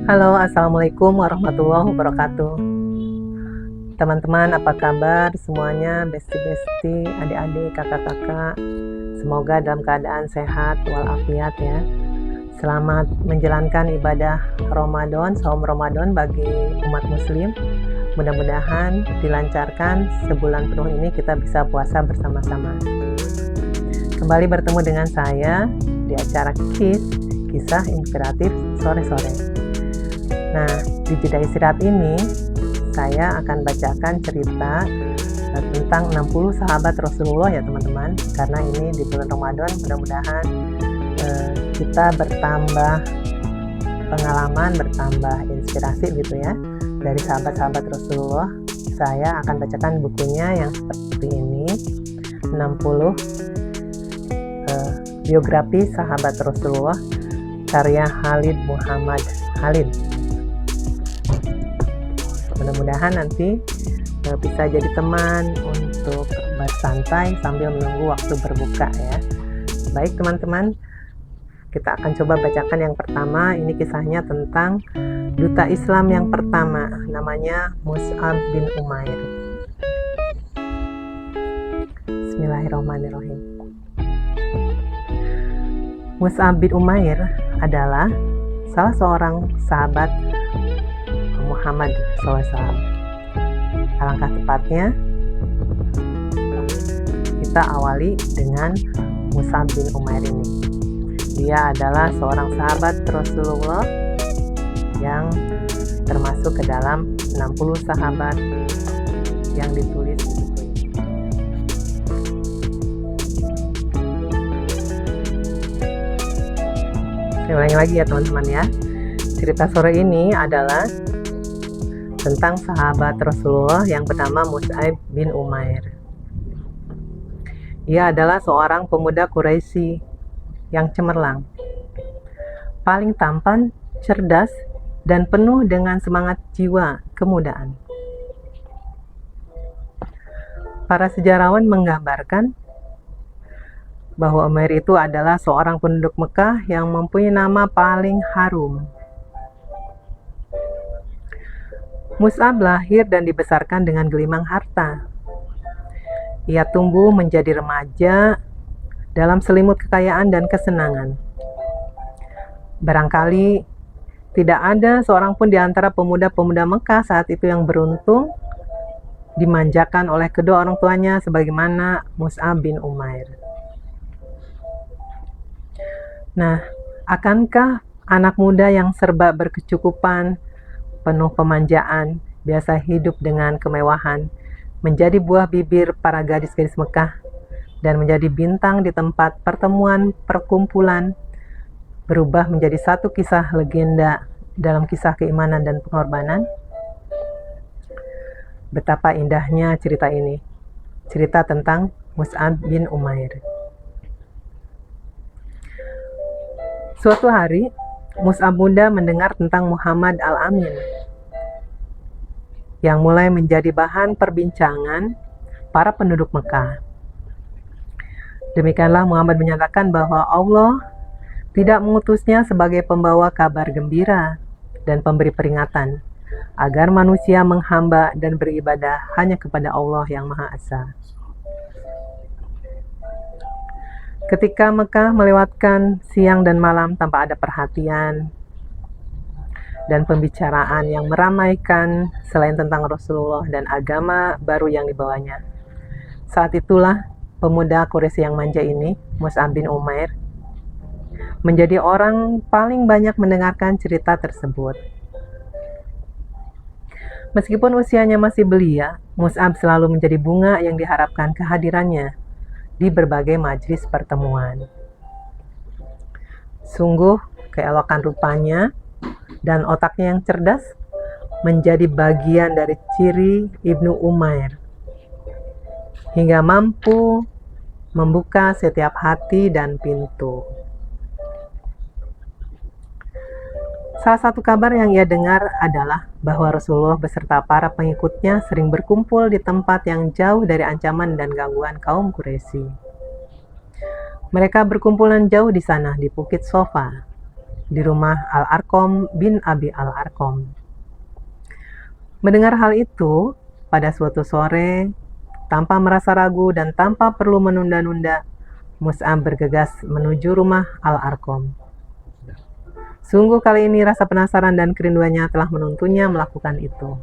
Halo, assalamualaikum warahmatullahi wabarakatuh. Teman-teman, apa kabar semuanya? Besti-besti, adik-adik, kakak-kakak, semoga dalam keadaan sehat walafiat ya. Selamat menjalankan ibadah Ramadan, saum Ramadan bagi umat muslim. Mudah-mudahan dilancarkan, sebulan penuh ini kita bisa puasa bersama-sama. Kembali bertemu dengan saya di acara Kisah Inspiratif Sore-Sore. Nah, di jeda istirahat ini saya akan bacakan cerita tentang 60 sahabat Rasulullah ya teman-teman. Karena ini di bulan Ramadan, mudah-mudahan kita bertambah pengalaman, bertambah inspirasi gitu ya dari sahabat-sahabat Rasulullah. Saya akan bacakan bukunya yang seperti ini, 60 biografi sahabat Rasulullah karya Khalid Muhammad Khalid. Mudah-mudahan nanti bisa jadi teman untuk bersantai sambil menunggu waktu berbuka ya. Baik teman-teman, kita akan coba bacakan yang pertama. Ini kisahnya tentang duta Islam yang pertama, namanya Mus'ab bin Umair. Bismillahirrahmanirrahim. Mus'ab bin Umair adalah salah seorang sahabat Muhammad SAW. Alangkah tepatnya kita awali dengan Mus'ab bin Umair ini. Dia adalah seorang sahabat Rasulullah yang termasuk ke dalam 60 sahabat yang ditulis di buku ini. Saya ulangi lagi ya teman-teman ya. Cerita sore ini adalah tentang sahabat Rasulullah yang bernama Mus'ab bin Umair. Ia adalah seorang pemuda Quraisy yang cemerlang, paling tampan, cerdas, dan penuh dengan semangat jiwa kemudaan. Para sejarawan menggambarkan bahwa Umair itu adalah seorang penduduk Mekah yang mempunyai nama paling harum. Mus'ab lahir dan dibesarkan dengan gelimang harta. Ia tumbuh menjadi remaja dalam selimut kekayaan dan kesenangan. Barangkali tidak ada seorang pun di antara pemuda-pemuda Mekah saat itu yang beruntung dimanjakan oleh kedua orang tuanya sebagaimana Mus'ab bin Umair. Nah, akankah anak muda yang serba berkecukupan, penuh pemanjaan, biasa hidup dengan kemewahan, menjadi buah bibir para gadis-gadis Mekah, dan menjadi bintang di tempat pertemuan perkumpulan, berubah menjadi satu kisah legenda dalam kisah keimanan dan pengorbanan? Betapa indahnya cerita ini, cerita tentang Mus'ab bin Umair. Suatu hari, Mus'ab muda mendengar tentang Muhammad Al-Amin yang mulai menjadi bahan perbincangan para penduduk Mekah. Demikianlah Muhammad menyatakan bahwa Allah tidak mengutusnya sebagai pembawa kabar gembira dan pemberi peringatan agar manusia menghamba dan beribadah hanya kepada Allah yang Maha Esa. Ketika Mekah melewatkan siang dan malam tanpa ada perhatian dan pembicaraan yang meramaikan selain tentang Rasulullah dan agama baru yang dibawanya. Saat itulah pemuda Quraisy yang manja ini, Mus'ab bin Umair, menjadi orang paling banyak mendengarkan cerita tersebut. Meskipun usianya masih belia, Mus'ab selalu menjadi bunga yang diharapkan kehadirannya di berbagai majelis pertemuan. Sungguh keelokan rupanya dan otaknya yang cerdas menjadi bagian dari ciri Ibnu Umair, hingga mampu membuka setiap hati dan pintu. Salah satu kabar yang ia dengar adalah bahwa Rasulullah beserta para pengikutnya sering berkumpul di tempat yang jauh dari ancaman dan gangguan kaum Quraisy. Mereka berkumpulan jauh di sana, di Bukit Sofa. di rumah Al-Arqam bin Abi Al-Arqam. Mendengar hal itu, pada suatu sore, tanpa merasa ragu dan tanpa perlu menunda-nunda, Mus'ab bergegas menuju rumah Al-Arqam. Sungguh kali ini rasa penasaran dan kerinduannya telah menuntunnya melakukan itu.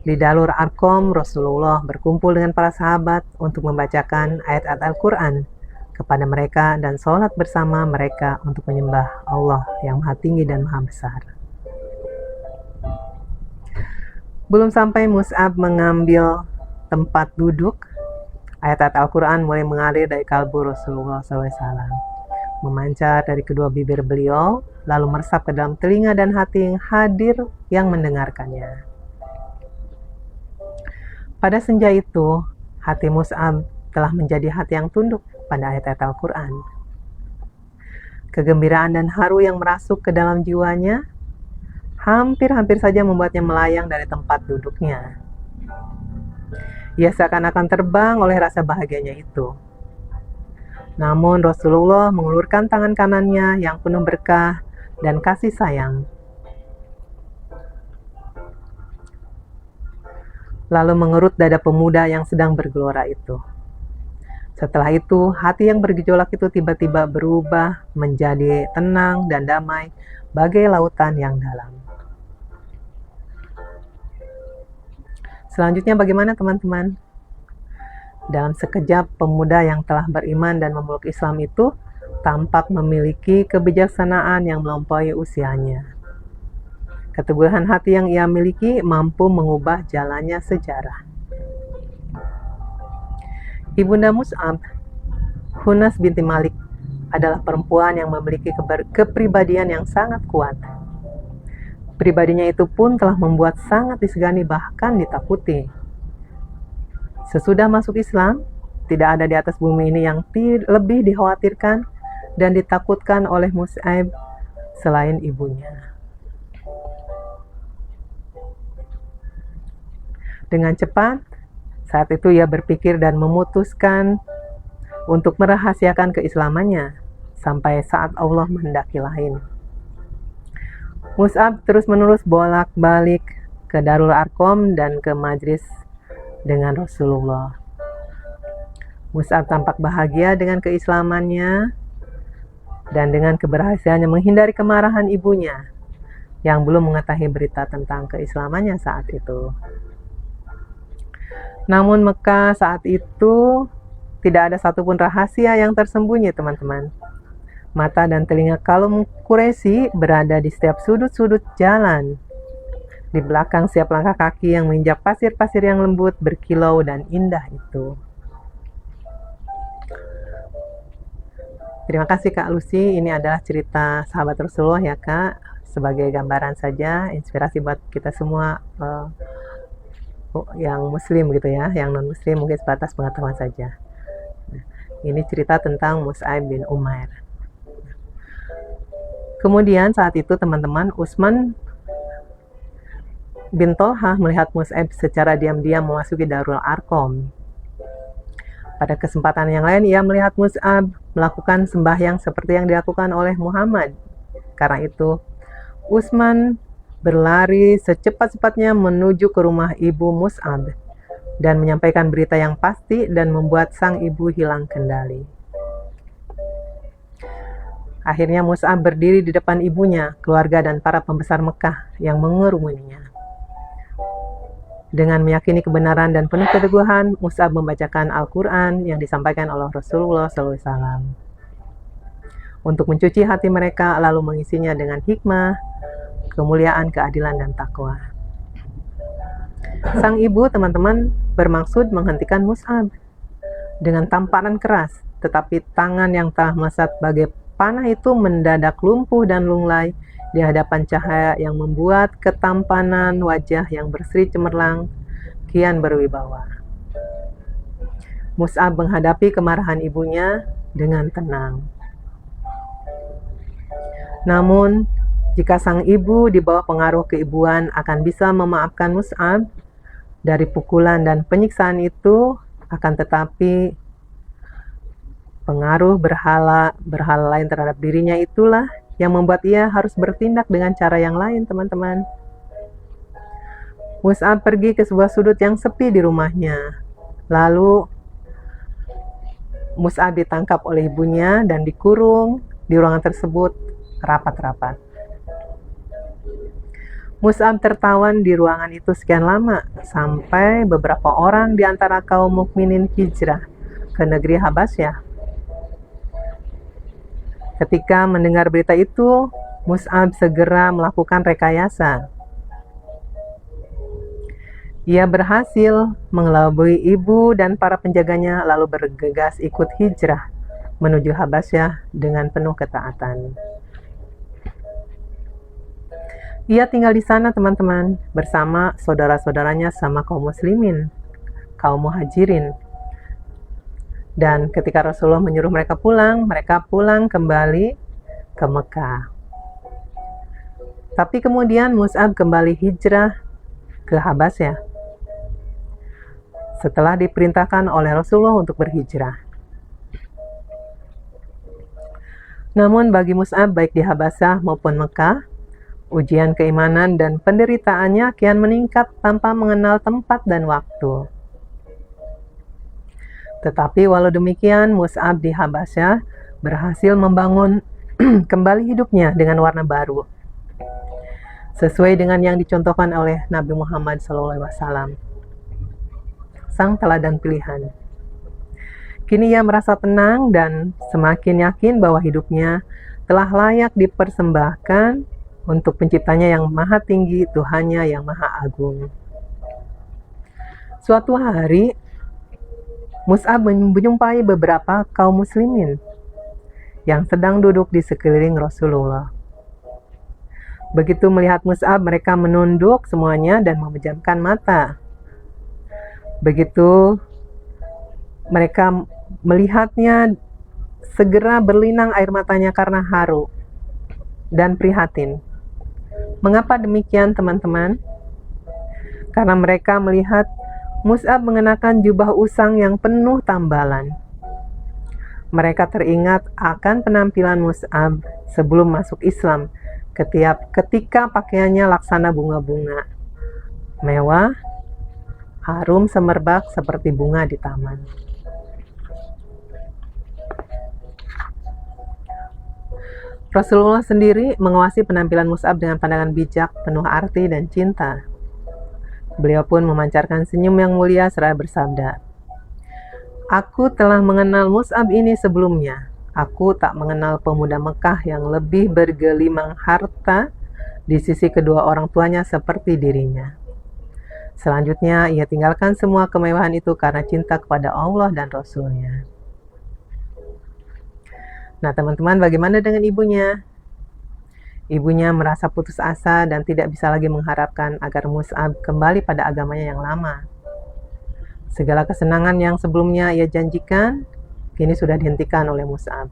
Di Darul Arqam, Rasulullah berkumpul dengan para sahabat untuk membacakan ayat-ayat Al-Quran kepada mereka dan sholat bersama mereka untuk menyembah Allah yang Maha Tinggi dan Maha Besar. Belum sampai Mus'ab mengambil tempat duduk, ayat-ayat Al-Quran mulai mengalir dari kalbu Rasulullah SAW, memancar dari kedua bibir beliau, lalu meresap ke dalam telinga dan hati yang hadir yang mendengarkannya. Pada senja itu, hati Mus'ab telah menjadi hati yang tunduk pada ayat-ayat Al-Quran. Kegembiraan dan haru yang merasuk ke dalam jiwanya hampir-hampir saja membuatnya melayang dari tempat duduknya. Ia seakan-akan terbang oleh rasa bahagianya itu. Namun Rasulullah mengulurkan tangan kanannya yang penuh berkah dan kasih sayang, lalu mengerut dada pemuda yang sedang bergelora itu. Setelah itu, hati yang bergejolak itu tiba-tiba berubah menjadi tenang dan damai bagai lautan yang dalam. Selanjutnya bagaimana teman-teman? Dalam sekejap, pemuda yang telah beriman dan memeluk Islam itu tampak memiliki kebijaksanaan yang melampaui usianya. Keteguhan hati yang ia miliki mampu mengubah jalannya sejarah. Ibunda Mus'ab, Hunas binti Malik, adalah perempuan yang memiliki kepribadian yang sangat kuat. Pribadinya itu pun telah membuat sangat disegani bahkan ditakuti. Sesudah masuk Islam, tidak ada di atas bumi ini yang lebih dikhawatirkan dan ditakutkan oleh Mus'ab selain ibunya. Dengan cepat, saat itu ia berpikir dan memutuskan untuk merahasiakan keislamannya sampai saat Allah menghendaki lain. Mus'ab terus-menerus bolak-balik ke Darul Arqam dan ke majlis dengan Rasulullah. Mus'ab tampak bahagia dengan keislamannya dan dengan keberhasilannya menghindari kemarahan ibunya yang belum mengetahui berita tentang keislamannya saat itu. Namun Mekah saat itu tidak ada satupun rahasia yang tersembunyi, teman-teman. Mata dan telinga kaum Quraisy berada di setiap sudut-sudut jalan. Di belakang setiap langkah kaki yang menginjak pasir-pasir yang lembut, berkilau, dan indah itu. Terima kasih Kak Lucy. Ini adalah cerita sahabat Rasulullah ya Kak. Sebagai gambaran saja, inspirasi buat kita semua yang muslim gitu ya. Yang non-muslim mungkin sebatas pengetahuan saja. Ini cerita tentang Mus'ab bin Umair. Kemudian saat itu teman-teman, Utsman bin Tolhah melihat Mus'ab secara diam-diam memasuki Darul Arqam. Pada kesempatan yang lain, ia melihat Mus'ab melakukan sembahyang seperti yang dilakukan oleh Muhammad. Karena itu, Utsman berlari secepat-cepatnya menuju ke rumah ibu Mus'ab dan menyampaikan berita yang pasti dan membuat sang ibu hilang kendali. Akhirnya Mus'ab berdiri di depan ibunya, keluarga dan para pembesar Mekah yang mengerumuninya. Dengan meyakini kebenaran dan penuh keteguhan, Mus'ab membacakan Al-Quran yang disampaikan oleh Rasulullah SAW. Untuk mencuci hati mereka, lalu mengisinya dengan hikmah, kemuliaan, keadilan, dan takwa. Sang ibu, teman-teman, bermaksud menghentikan Mus'ab dengan tamparan keras, tetapi tangan yang telah melesat bagai panah itu mendadak lumpuh dan lunglai di hadapan cahaya yang membuat ketampanan wajah yang berseri cemerlang kian berwibawa. Mus'ab menghadapi kemarahan ibunya dengan tenang. Namun, jika sang ibu di bawah pengaruh keibuan akan bisa memaafkan Mus'ab dari pukulan dan penyiksaan itu, akan tetapi Pengaruh berhala lain terhadap dirinya itulah yang membuat ia harus bertindak dengan cara yang lain, teman-teman. Mus'ab pergi ke sebuah sudut yang sepi di rumahnya. Lalu Mus'ab ditangkap oleh ibunya dan dikurung di ruangan tersebut rapat-rapat. Mus'ab tertawan di ruangan itu sekian lama, sampai beberapa orang di antara kaum mukminin hijrah ke negeri Habasyah. Ketika mendengar berita itu, Mus'ab segera melakukan rekayasa. Ia berhasil mengelabui ibu dan para penjaganya, lalu bergegas ikut hijrah menuju Habasyah dengan penuh ketaatan. Ia tinggal di sana, teman-teman, bersama saudara-saudaranya sama kaum muslimin, kaum muhajirin. Dan ketika Rasulullah menyuruh mereka pulang kembali ke Mekah. Tapi kemudian Mus'ab kembali hijrah ke Habasyah setelah diperintahkan oleh Rasulullah untuk berhijrah. Namun bagi Mus'ab, baik di Habasyah maupun Mekah, ujian keimanan dan penderitaannya kian meningkat tanpa mengenal tempat dan waktu. Tetapi walau demikian, Mus'ab di Habasyah berhasil membangun kembali hidupnya dengan warna baru, sesuai dengan yang dicontohkan oleh Nabi Muhammad SAW, sang teladan pilihan. Kini ia merasa tenang dan semakin yakin bahwa hidupnya telah layak dipersembahkan untuk penciptanya yang maha tinggi, Tuhannya yang maha agung. Suatu hari, Mus'ab menjumpai beberapa kaum muslimin yang sedang duduk di sekeliling Rasulullah. Begitu melihat Mus'ab, mereka menunduk semuanya dan memejamkan mata. Begitu mereka melihatnya, segera berlinang air matanya karena haru dan prihatin. Mengapa demikian, teman-teman? Karena mereka melihat Mus'ab mengenakan jubah usang yang penuh tambalan. Mereka teringat akan penampilan Mus'ab sebelum masuk Islam, ketika pakaiannya laksana bunga-bunga, mewah, harum semerbak seperti bunga di taman. Rasulullah sendiri mengawasi penampilan Mus'ab dengan pandangan bijak, penuh arti dan cinta. Beliau pun memancarkan senyum yang mulia seraya bersabda, "Aku telah mengenal Mus'ab ini sebelumnya. Aku tak mengenal pemuda Mekah yang lebih bergelimang harta di sisi kedua orang tuanya seperti dirinya." Selanjutnya, ia tinggalkan semua kemewahan itu karena cinta kepada Allah dan Rasul-Nya. Nah, teman-teman, bagaimana dengan ibunya? Ibunya merasa putus asa dan tidak bisa lagi mengharapkan agar Mus'ab kembali pada agamanya yang lama. Segala kesenangan yang sebelumnya ia janjikan, kini sudah dihentikan oleh Mus'ab.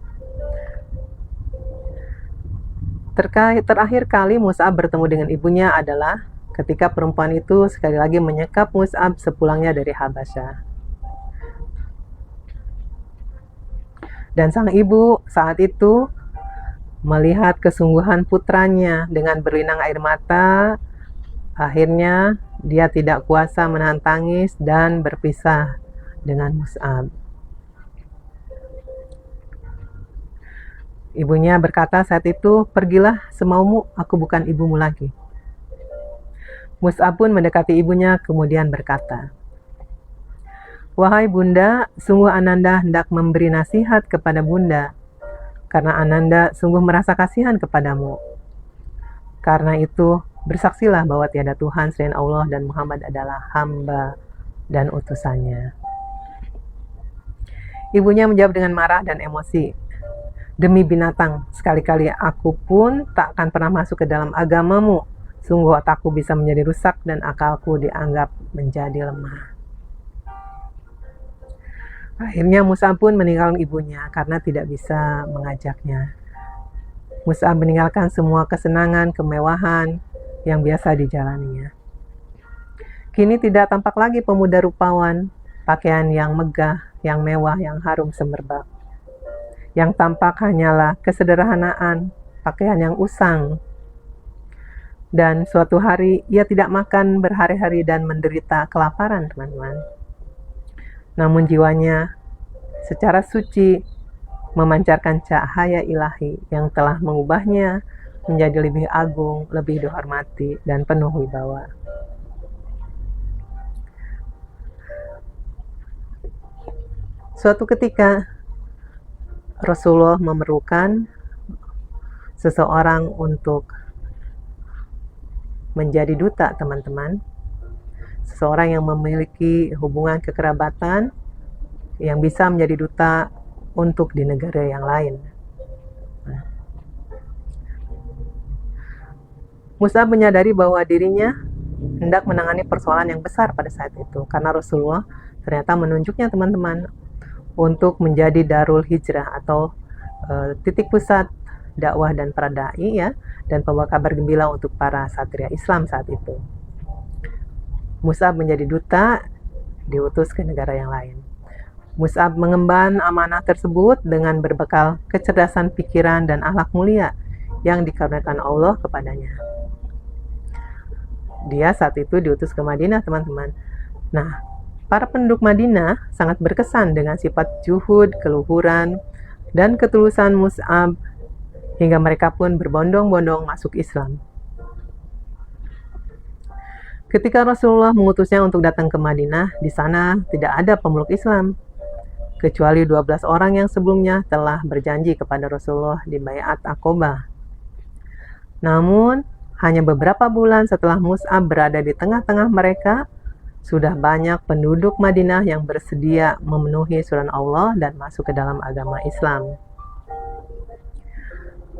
Terakhir kali Mus'ab bertemu dengan ibunya adalah ketika perempuan itu sekali lagi menyekap Mus'ab sepulangnya dari Habasyah. Dan sang ibu saat itu melihat kesungguhan putranya dengan berlinang air mata, akhirnya dia tidak kuasa menahan tangis dan berpisah dengan Mus'ab. Ibunya berkata saat itu, "Pergilah semaumu, aku bukan ibumu lagi." Mus'ab pun mendekati ibunya kemudian berkata, "Wahai bunda, sungguh Ananda hendak memberi nasihat kepada bunda, karena Ananda sungguh merasa kasihan kepadamu. Karena itu, bersaksilah bahwa tiada Tuhan selain Allah dan Muhammad adalah hamba dan utusannya." Ibunya menjawab dengan marah dan emosi, "Demi binatang, sekali-kali aku pun tak akan pernah masuk ke dalam agamamu. Sungguh otakku bisa menjadi rusak dan akalku dianggap menjadi lemah." Akhirnya Mus'ab pun meninggalkan ibunya karena tidak bisa mengajaknya. Mus'ab meninggalkan semua kesenangan, kemewahan yang biasa dijalaninya. Kini tidak tampak lagi pemuda rupawan, pakaian yang megah, yang mewah, yang harum semerbak. Yang tampak hanyalah kesederhanaan, pakaian yang usang. Dan suatu hari ia tidak makan berhari-hari dan menderita kelaparan, teman-teman. Namun jiwanya secara suci memancarkan cahaya ilahi yang telah mengubahnya menjadi lebih agung, lebih dihormati, dan penuh wibawa. Suatu ketika Rasulullah memerlukan seseorang untuk menjadi duta, teman-teman. Seseorang yang memiliki hubungan kekerabatan yang bisa menjadi duta untuk di negara yang lain. Mus'ab menyadari bahwa dirinya hendak menangani persoalan yang besar pada saat itu, karena Rasulullah ternyata menunjuknya, teman-teman, untuk menjadi darul hijrah atau titik pusat dakwah dan para dai, ya, dan pembawa kabar gembira untuk para satria Islam saat itu. Mus'ab menjadi duta, diutus ke negara yang lain. Mus'ab mengemban amanah tersebut dengan berbekal kecerdasan pikiran dan akhlak mulia yang dikaruniakan Allah kepadanya. Dia saat itu diutus ke Madinah, teman-teman. Nah, para penduduk Madinah sangat berkesan dengan sifat juhud, keluhuran, dan ketulusan Mus'ab, hingga mereka pun berbondong-bondong masuk Islam. Ketika Rasulullah mengutusnya untuk datang ke Madinah, di sana tidak ada pemeluk Islam, kecuali 12 orang yang sebelumnya telah berjanji kepada Rasulullah di Baiat Aqobah. Namun, hanya beberapa bulan setelah Mus'ab berada di tengah-tengah mereka, sudah banyak penduduk Madinah yang bersedia memenuhi suruhan Allah dan masuk ke dalam agama Islam.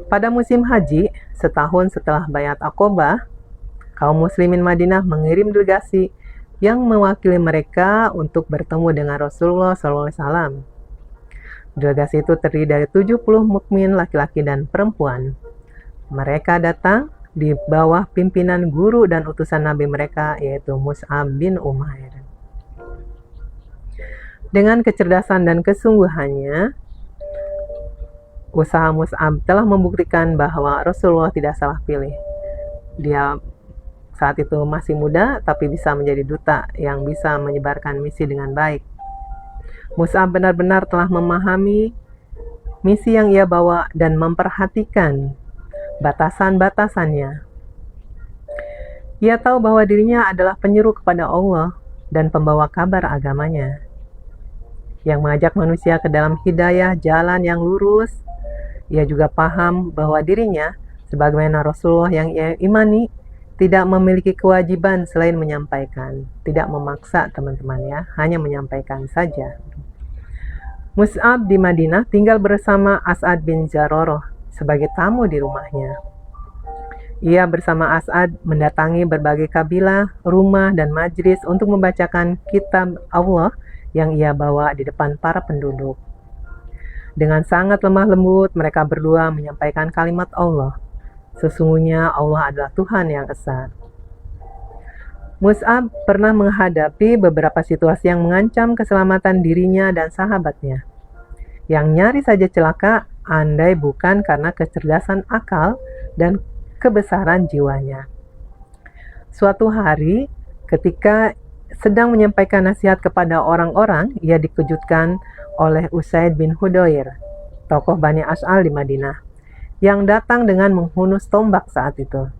Pada musim haji, setahun setelah Baiat Aqobah, kaum muslimin Madinah mengirim delegasi yang mewakili mereka untuk bertemu dengan Rasulullah SAW. Delegasi itu terdiri dari 70 mukmin laki-laki dan perempuan. Mereka datang di bawah pimpinan guru dan utusan Nabi mereka, yaitu Mus'ab bin Umair. Dengan kecerdasan dan kesungguhannya, usaha Mus'ab telah membuktikan bahwa Rasulullah tidak salah pilih. Dia saat itu masih muda, tapi bisa menjadi duta yang bisa menyebarkan misi dengan baik. Mus'ab benar-benar telah memahami misi yang ia bawa dan memperhatikan batasan-batasannya. Ia tahu bahwa dirinya adalah penyeru kepada Allah dan pembawa kabar agamanya, yang mengajak manusia ke dalam hidayah jalan yang lurus. Ia juga paham bahwa dirinya, sebagaimana Rasulullah yang ia imani, tidak memiliki kewajiban selain menyampaikan, tidak memaksa, teman-teman, ya, hanya menyampaikan saja. Mus'ab di Madinah tinggal bersama As'ad bin Jaroroh sebagai tamu di rumahnya. Ia bersama As'ad mendatangi berbagai kabilah, rumah, dan majlis untuk membacakan kitab Allah yang ia bawa di depan para penduduk. Dengan sangat lemah lembut, mereka berdua menyampaikan kalimat Allah. Sesungguhnya Allah adalah Tuhan yang esa. Mus'ab pernah menghadapi beberapa situasi yang mengancam keselamatan dirinya dan sahabatnya, yang nyaris saja celaka andai bukan karena kecerdasan akal dan kebesaran jiwanya. Suatu hari, ketika sedang menyampaikan nasihat kepada orang-orang, ia dikejutkan oleh Usaid bin Hudayr, tokoh Bani Ash'al di Madinah, yang datang dengan menghunus tombak saat itu.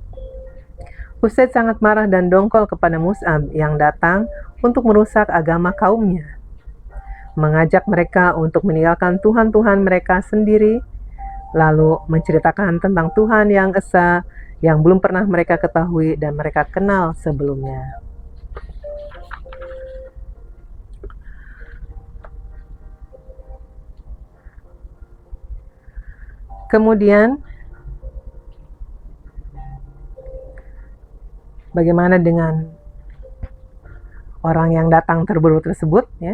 Usaid sangat marah dan dongkol kepada Mus'ab yang datang untuk merusak agama kaumnya, mengajak mereka untuk meninggalkan Tuhan-Tuhan mereka sendiri, lalu menceritakan tentang Tuhan yang esa yang belum pernah mereka ketahui dan mereka kenal sebelumnya. Kemudian, bagaimana dengan orang yang datang terburu tersebut, ya?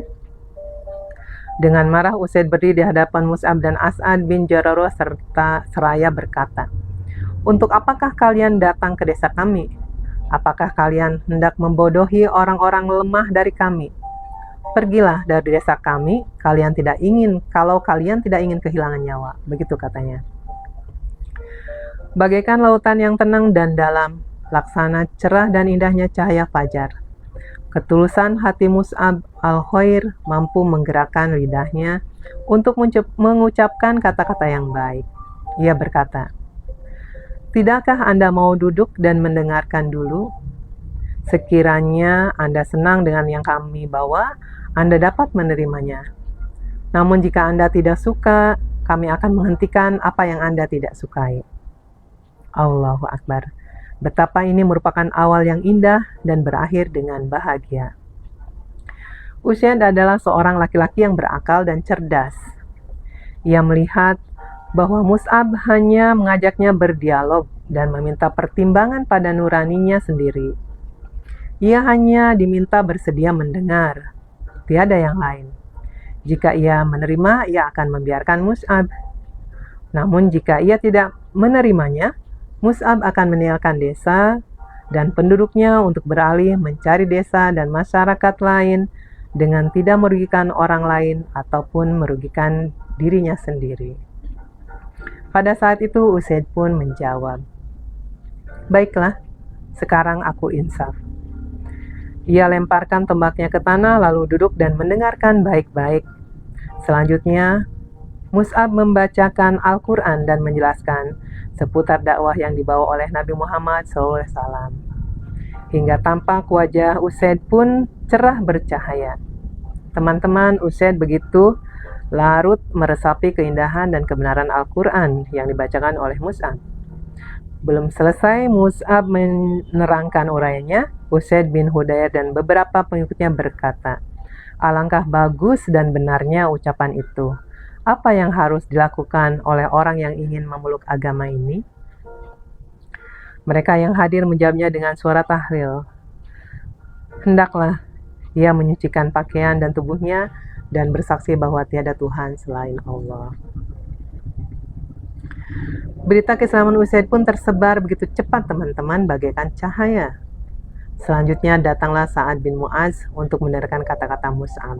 Dengan marah, Usaid berdiri di hadapan Mus'ab dan As'ad bin Jaroroh serta seraya berkata, "Untuk apakah kalian datang ke desa kami? Apakah kalian hendak membodohi orang-orang lemah dari kami? pergilah dari desa kami kalau kalian tidak ingin kehilangan nyawa. Begitu katanya. Bagaikan lautan yang tenang dan dalam, laksana cerah dan indahnya cahaya fajar. Ketulusan hati Mus'ab al-Khair mampu menggerakkan lidahnya untuk mengucapkan kata-kata yang baik. Ia berkata, "Tidakkah Anda mau duduk dan mendengarkan dulu? Sekiranya Anda senang dengan yang kami bawa, Anda dapat menerimanya. Namun jika Anda tidak suka, kami akan menghentikan apa yang Anda tidak sukai." Allahu Akbar. Betapa ini merupakan awal yang indah dan berakhir dengan bahagia. Usaid adalah seorang laki-laki yang berakal dan cerdas. Ia melihat bahwa Mus'ab hanya mengajaknya berdialog dan meminta pertimbangan pada nuraninya sendiri. Ia hanya diminta bersedia mendengar, tiada yang lain. Jika ia menerima, ia akan membiarkan Mus'ab. Namun jika ia tidak menerimanya, Mus'ab akan meninggalkan desa dan penduduknya untuk beralih mencari desa dan masyarakat lain dengan tidak merugikan orang lain ataupun merugikan dirinya sendiri. Pada saat itu Usaid pun menjawab, "Baiklah, sekarang aku insaf." Ia lemparkan tombaknya ke tanah lalu duduk dan mendengarkan baik-baik. Selanjutnya, Mus'ab membacakan Al-Quran dan menjelaskan seputar dakwah yang dibawa oleh Nabi Muhammad SAW. Hingga tampak wajah Usaid pun cerah bercahaya. Teman-teman, Usaid begitu larut meresapi keindahan dan kebenaran Al-Quran yang dibacakan oleh Mus'ab. Belum selesai Mus'ab menerangkan uraiannya, Usaid bin Hudayr dan beberapa pengikutnya berkata, "Alangkah bagus dan benarnya ucapan itu. Apa yang harus dilakukan oleh orang yang ingin memeluk agama ini?" Mereka yang hadir menjawabnya dengan suara tahlil. Hendaklah ia menyucikan pakaian dan tubuhnya dan bersaksi bahwa tiada Tuhan selain Allah. Berita keislaman Usaid pun tersebar begitu cepat teman-teman bagaikan cahaya. Selanjutnya datanglah Sa'ad bin Mu'az untuk mendengarkan kata-kata Mus'ab.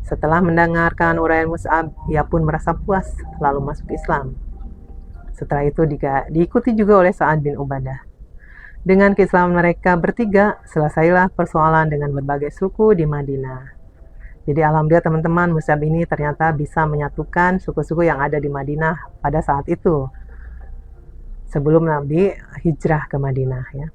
Setelah mendengarkan uraian Mus'ab, ia pun merasa puas lalu masuk Islam. Setelah itu diikuti juga oleh Sa'ad bin Ubadah. Dengan keislaman mereka bertiga, selesailah persoalan dengan berbagai suku di Madinah. Jadi alhamdulillah teman-teman, Mus'ab ini ternyata bisa menyatukan suku-suku yang ada di Madinah pada saat itu, sebelum Nabi hijrah ke Madinah ya.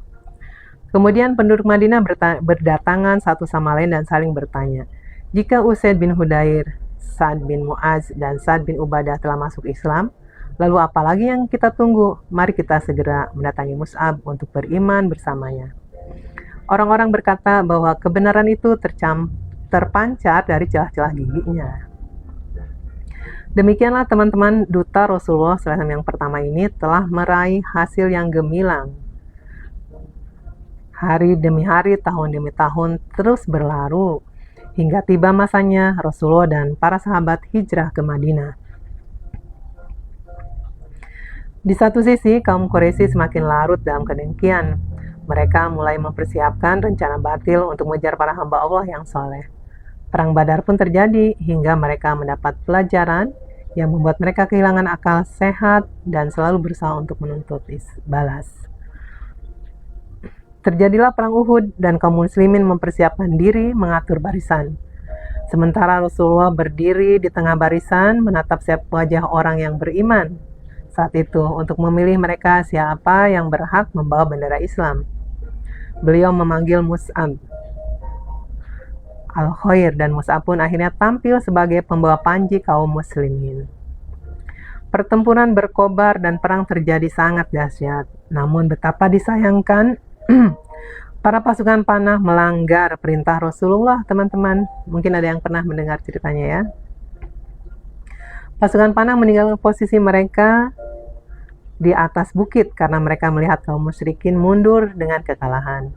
Kemudian penduduk Madinah berdatangan satu sama lain dan saling bertanya, "Jika Usaid bin Hudayr, Sa'ad bin Mu'az, dan Sa'ad bin Ubadah telah masuk Islam, lalu apalagi yang kita tunggu? Mari kita segera mendatangi Mus'ab untuk beriman bersamanya." Orang-orang berkata bahwa kebenaran itu terpancar dari celah-celah giginya. Demikianlah teman-teman, duta Rasulullah SAW yang pertama ini telah meraih hasil yang gemilang. Hari demi hari, tahun demi tahun terus berlalu, hingga tiba masanya Rasulullah dan para sahabat hijrah ke Madinah. Di satu sisi, kaum Quraisy semakin larut dalam kedengkian. Mereka mulai mempersiapkan rencana batil untuk mengejar para hamba Allah yang soleh. Perang Badar pun terjadi hingga mereka mendapat pelajaran yang membuat mereka kehilangan akal sehat dan selalu berusaha untuk menuntut balas. Terjadilah perang Uhud dan kaum muslimin mempersiapkan diri mengatur barisan. Sementara Rasulullah berdiri di tengah barisan menatap setiap wajah orang yang beriman saat itu untuk memilih mereka siapa yang berhak membawa bendera Islam. Beliau memanggil Mus'ab al-Khair dan Mus'ab pun akhirnya tampil sebagai pembawa panji kaum muslimin. Pertempuran berkobar dan perang terjadi sangat dahsyat. Namun betapa disayangkan para pasukan panah melanggar perintah Rasulullah, teman-teman. Mungkin ada yang pernah mendengar ceritanya ya. Pasukan panah meninggalkan posisi mereka di atas bukit karena mereka melihat kaum musyrikin mundur dengan kekalahan.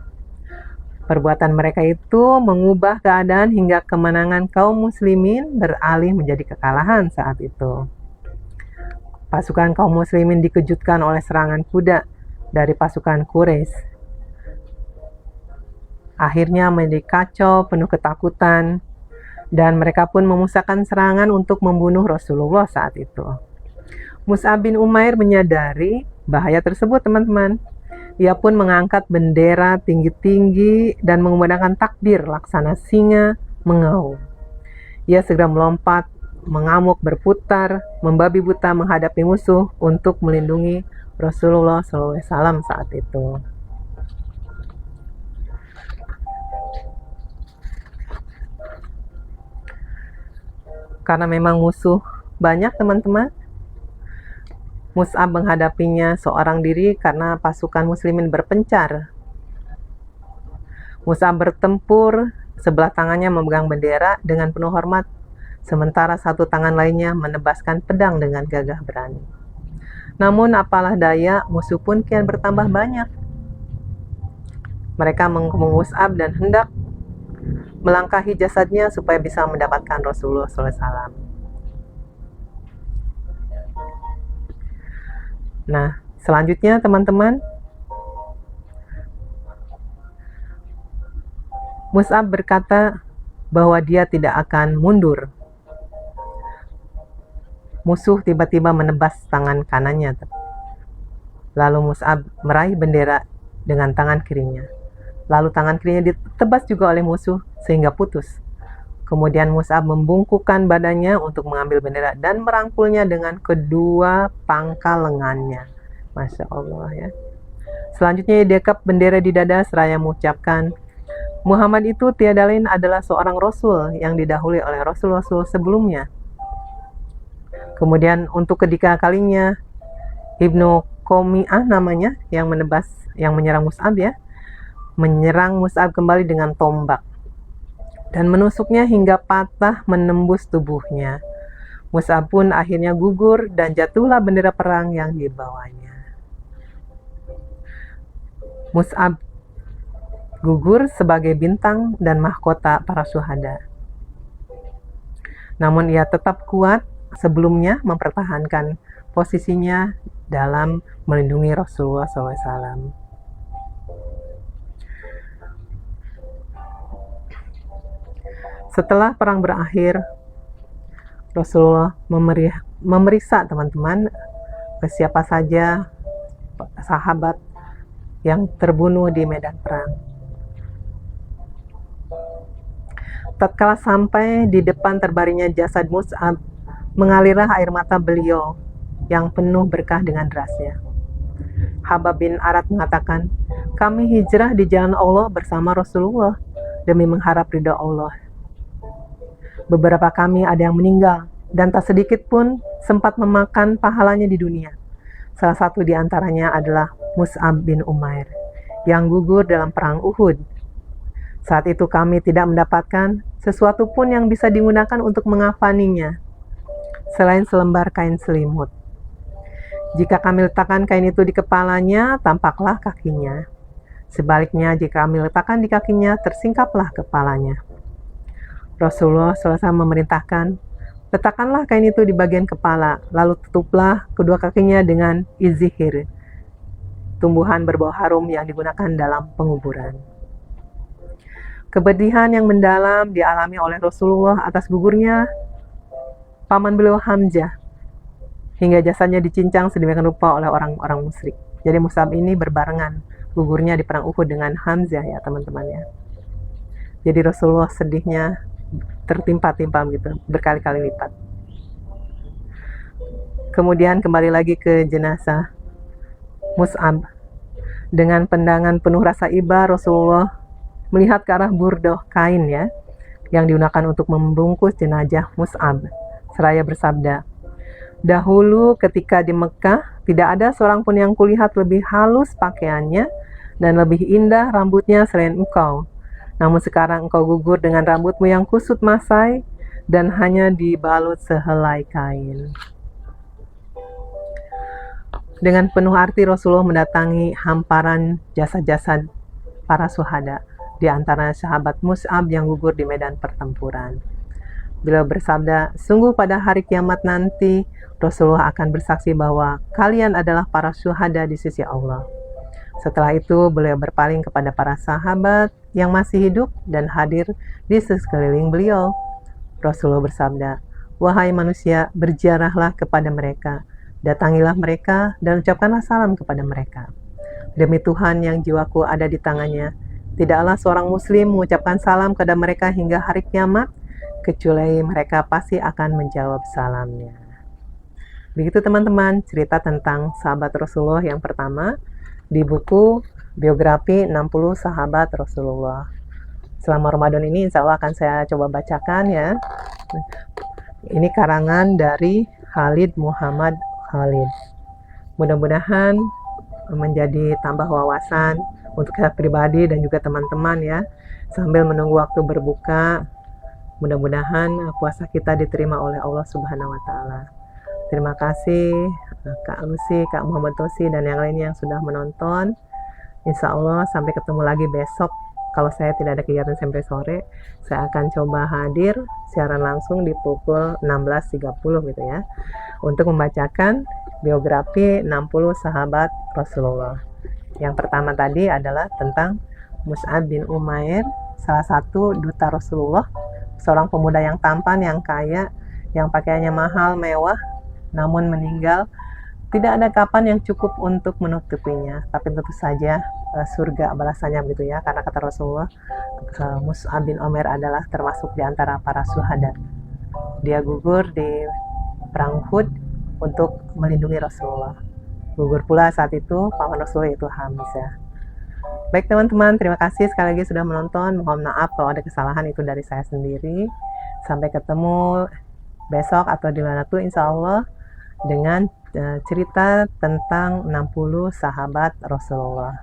Perbuatan mereka itu mengubah keadaan hingga kemenangan kaum muslimin beralih menjadi kekalahan saat itu. Pasukan kaum muslimin dikejutkan oleh serangan kuda dari pasukan Quraisy. Akhirnya menjadi kacau, penuh ketakutan. Dan mereka pun memusahkan serangan untuk membunuh Rasulullah saat itu. Mus'ab bin Umair menyadari bahaya tersebut, teman-teman. Ia pun mengangkat bendera tinggi-tinggi dan menggunakan takbir laksana singa mengaum. Ia segera melompat, mengamuk, berputar, membabi buta menghadapi musuh untuk melindungi Rasulullah SAW saat itu. Karena memang musuh banyak, teman-teman, Mus'ab menghadapinya seorang diri karena pasukan muslimin berpencar. Mus'ab bertempur, sebelah tangannya memegang bendera dengan penuh hormat, sementara satu tangan lainnya menebaskan pedang dengan gagah berani. Namun apalah daya, musuh pun kian bertambah banyak. Mereka menghukum Mus'ab dan hendak melangkahi jasadnya supaya bisa mendapatkan Rasulullah SAW. Nah, selanjutnya teman-teman, Mus'ab berkata bahwa dia tidak akan mundur. Musuh tiba-tiba menebas tangan kanannya. Lalu Mus'ab meraih bendera dengan tangan kirinya. Lalu tangan kirinya ditebas juga oleh musuh sehingga putus. Kemudian Mus'ab membungkukkan badannya untuk mengambil bendera dan merangkulnya dengan kedua pangkal lengannya. Masya Allah ya. Selanjutnya ia dekap bendera di dada seraya mengucapkan, Muhammad itu tiada lain adalah seorang Rasul yang didahului oleh Rasul-Rasul sebelumnya. Kemudian untuk ketiga kalinya Ibnu Qomi'ah namanya yang menyerang Mus'ab ya, menyerang Mus'ab kembali dengan tombak dan menusuknya hingga patah menembus tubuhnya. Mus'ab pun akhirnya gugur dan jatuhlah bendera perang yang dibawanya. Mus'ab gugur sebagai bintang dan mahkota para syuhada. Namun ia tetap kuat sebelumnya mempertahankan posisinya dalam melindungi Rasulullah SAW. Setelah perang berakhir, Rasulullah memeriksa teman-teman ke siapa saja sahabat yang terbunuh di medan perang. Tatkala sampai di depan terbaringnya jasad Mus'ab, mengalirlah air mata beliau yang penuh berkah dengan derasnya. Habab bin Arad mengatakan, kami hijrah di jalan Allah bersama Rasulullah demi mengharap ridha Allah. Beberapa kami ada yang meninggal dan tak sedikit pun sempat memakan pahalanya di dunia. Salah satu di antaranya adalah Mus'ab bin Umair yang gugur dalam perang Uhud. Saat itu kami tidak mendapatkan sesuatu pun yang bisa digunakan untuk mengafaninya selain selembar kain selimut. Jika kami letakkan kain itu di kepalanya, tampaklah kakinya. Sebaliknya, jika kami letakkan di kakinya, tersingkaplah kepalanya. Rasulullah SAW memerintahkan, letakkanlah kain itu di bagian kepala, lalu tutuplah kedua kakinya dengan izihir, tumbuhan berbau harum yang digunakan dalam penguburan. Kepedihan yang mendalam dialami oleh Rasulullah atas gugurnya paman beliau Hamzah, hingga jasadnya dicincang sedemikian rupa oleh orang-orang musyrik. Jadi Mus'ab ini berbarengan gugurnya di perang Uhud dengan Hamzah ya teman-teman ya. Jadi Rasulullah sedihnya tertimpa-timpa gitu, berkali-kali lipat. Kemudian kembali lagi ke jenazah Mus'ab. Dengan pandangan penuh rasa iba, Rasulullah melihat ke arah burdah kain ya, yang digunakan untuk membungkus jenazah Mus'ab, seraya bersabda, dahulu ketika di Mekah, tidak ada seorang pun yang kulihat lebih halus pakaiannya dan lebih indah rambutnya selain engkau. Namun sekarang engkau gugur dengan rambutmu yang kusut masai dan hanya dibalut sehelai kain. Dengan penuh arti Rasulullah mendatangi hamparan jasad-jasad para syuhada, di antara sahabat Mus'ab yang gugur di medan pertempuran. Beliau bersabda, sungguh pada hari kiamat nanti Rasulullah akan bersaksi bahwa kalian adalah para syuhada di sisi Allah. Setelah itu beliau berpaling kepada para sahabat yang masih hidup dan hadir di sekeliling beliau. Rasulullah bersabda, "Wahai manusia, berziarahlah kepada mereka, datangilah mereka dan ucapkanlah salam kepada mereka. Demi Tuhan yang jiwaku ada di tangannya, tidaklah seorang muslim mengucapkan salam kepada mereka hingga hari kiamat, kecuali mereka pasti akan menjawab salamnya." Begitu teman-teman, cerita tentang sahabat Rasulullah yang pertama di buku biografi 60 sahabat Rasulullah. Selama Ramadan ini insya Allah akan saya coba bacakan ya. Ini karangan dari Khalid Muhammad Khalid. Mudah-mudahan menjadi tambah wawasan untuk saya pribadi dan juga teman-teman ya. Sambil menunggu waktu berbuka, mudah-mudahan puasa kita diterima oleh Allah Subhanahu wa Ta'ala. Terima kasih Kak Lucy, Kak Muhammad Tosi, dan yang lainnya yang sudah menonton. Insya Allah sampai ketemu lagi besok. Kalau saya tidak ada kegiatan sampai sore, saya akan coba hadir siaran langsung di pukul 16.30 gitu ya, untuk membacakan biografi 60 sahabat Rasulullah. Yang pertama tadi adalah tentang Mus'ab bin Umair, salah satu duta Rasulullah, seorang pemuda yang tampan, yang kaya, yang pakaiannya mahal, mewah, namun meninggal tidak ada kapan yang cukup untuk menutupinya. Tapi tentu saja surga balasannya begitu ya, karena kata Rasulullah, Mus'ab bin Umair adalah termasuk di antara para syuhada. Dia gugur di perang Uhud untuk melindungi Rasulullah. Gugur pula saat itu paman Rasulullah, yaitu Hamzah. Baik teman-teman, terima kasih sekali lagi sudah menonton. Mohon maaf kalau ada kesalahan, itu dari saya sendiri. Sampai ketemu besok atau di mana tuh insya Allah dengan cerita tentang 60 sahabat Rasulullah.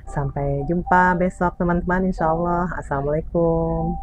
Sampai jumpa besok teman-teman, insya Allah. Assalamualaikum.